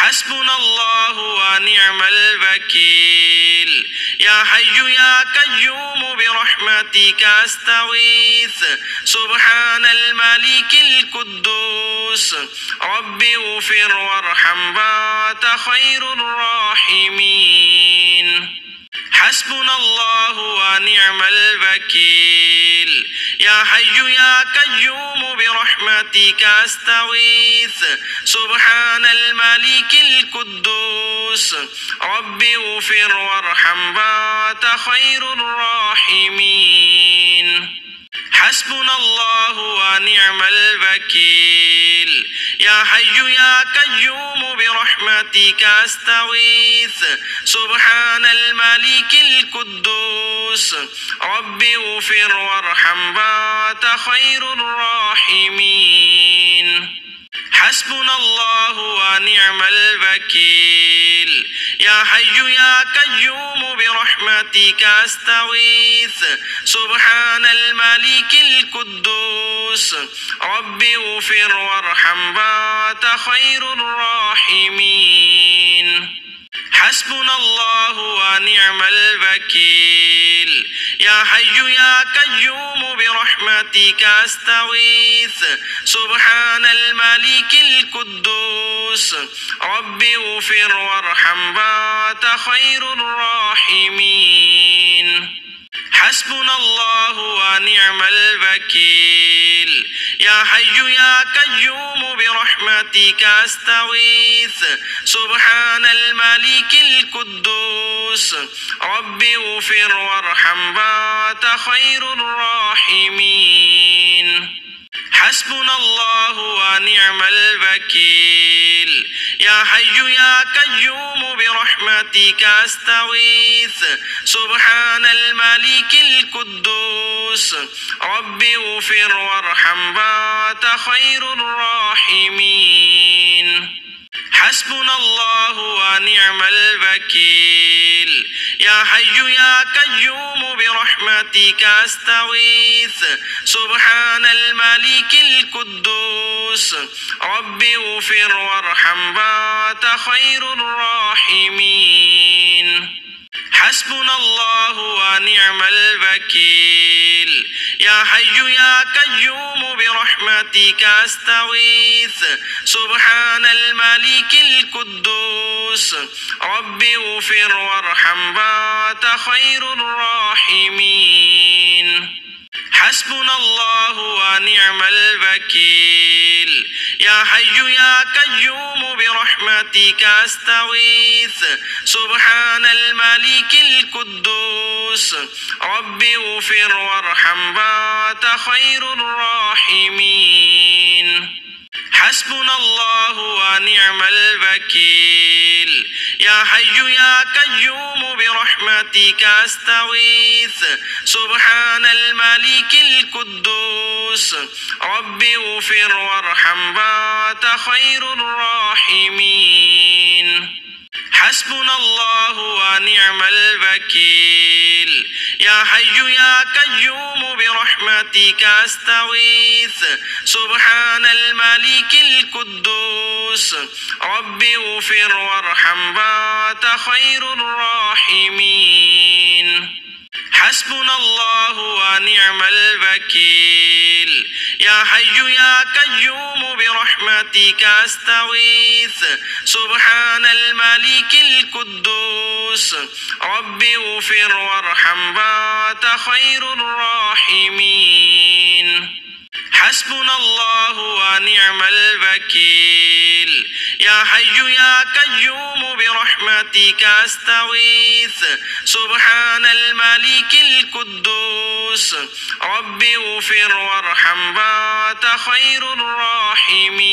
حسبنا الله ونعم الوكيل يا حي يا قيوم برحمتك أستغيث سبحان الملك القدوس رب اغفر وارحم وأنت خير الراحمين حسبنا الله ونعم الوكيل يا حي يا قيوم برحمتك أستغيث سبحان الملك القدوس رب اغفر وارحم وأنت خير الراحمين حسبنا الله ونعم الوكيل يا حي يا قيوم برحمتك أستغيث سبحان الملك القدوس رب اغفر وارحم وأنت خير الراحمين حسبنا الله ونعم الوكيل يا حي يا قيوم برحمتك أستغيث سبحان الملك القدوس رب اغفر وارحم وأنت خير الراحمين حسبنا الله ونعم الوكيل يا حي يا قيوم برحمتك أستغيث سبحان الملك القدوس رب اغفر وارحم وأنت خير الراحمين حسبنا الله ونعم الوكيل يا حي يا قيوم برحمتك أستغيث سبحان الملك القدوس رب اغفر وارحم وأنت خير الراحمين حسبنا الله ونعم الوكيل يا حي يا قيوم برحمتك أستغيث سبحان الملك القدوس رب اغفر وارحم وأنت خير الراحمين حسبنا الله ونعم الوكيل يا حي يا قيوم برحمتك أستغيث سبحان الملك القدوس رب اغفر وارحم وأنت خير الراحمين حسبنا الله ونعم الوكيل يا حي يا قيوم برحمتك أستغيث سبحان الملك القدوس رب اغفر وارحم وأنت خير الراحمين حسبنا الله ونعم الوكيل يا حي يا قيوم برحمتك أستغيث سبحان الملك القدوس رب اغفر وارحم وأنت خير الراحمين حسبنا الله ونعم الوكيل يا حي يا قيوم برحمتك أستغيث سبحان الملك القدوس رب اغفر وارحم وأنت خير الراحمين حسبنا الله ونعم الوكيل يا حي يا قيوم برحمتك أستغيث سبحان الملك القدوس رب اغفر وارحم وأنت خير الراحمين حسبنا الله ونعم الوكيل يا حي يا قيوم برحمتك أستغيث سبحان الملك القدوس رب اغفر وارحم وأنت خير الراحمين حسبنا الله ونعم الوكيل يا حي يا قيوم برحمتك أستغيث سبحان الملك القدوس رب اغفر وارحم وأنت خير الراحمين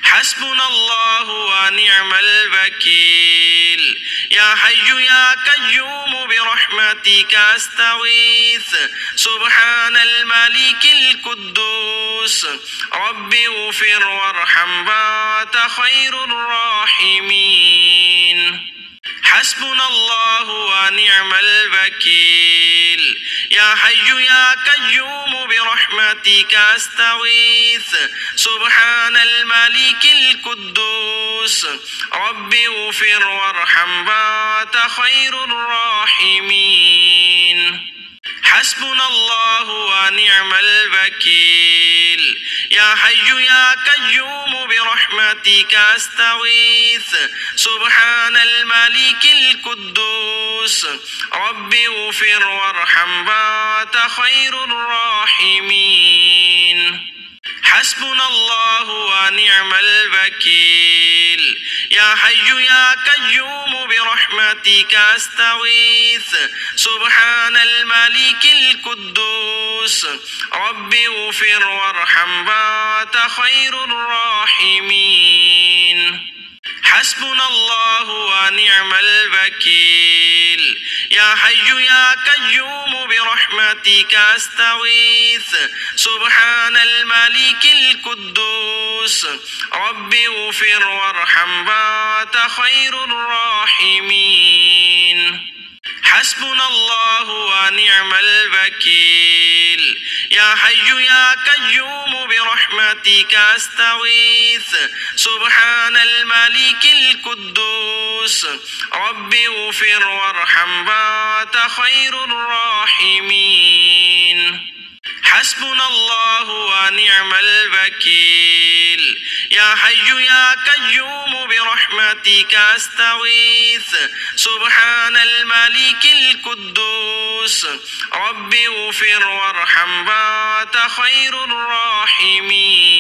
حسبنا الله ونعم الوكيل يا حي يا قيوم برحمتك أستغيث سبحان الملك القدوس رب اغفر وارحم وأنت خير الراحمين حسبنا الله ونعم الوكيل يا حي يا قيوم برحمتك أستغيث سبحان الملك القدوس رب اغفر وارحم وأنت خير الراحمين حسبنا الله ونعم الوكيل يا حي يا قيوم برحمتك أستغيث سبحان الملك القدوس رب اغفر وارحم وأنت خير الراحمين حسبنا الله ونعم الوكيل يا حي يا قيوم برحمتك أستغيث سبحان الملك القدوس رب اغفر وارحم وأنت خير الراحمين حسبنا الله ونعم الوكيل يا حي يا قيوم برحمتك أستغيث سبحان الملك القدوس رب اغفر وارحم وأنت خير الراحمين حسبنا الله ونعم الوكيل يا حي يا قيوم برحمتك أستغيث سبحان الملك القدوس رب اغفر وارحم وأنت خير الراحمين حسبنا الله ونعم الوكيل يا حي يا قيوم برحمتك أستغيث سبحان الملك القدوس رب اغفر وارحم وأنت خير الراحمين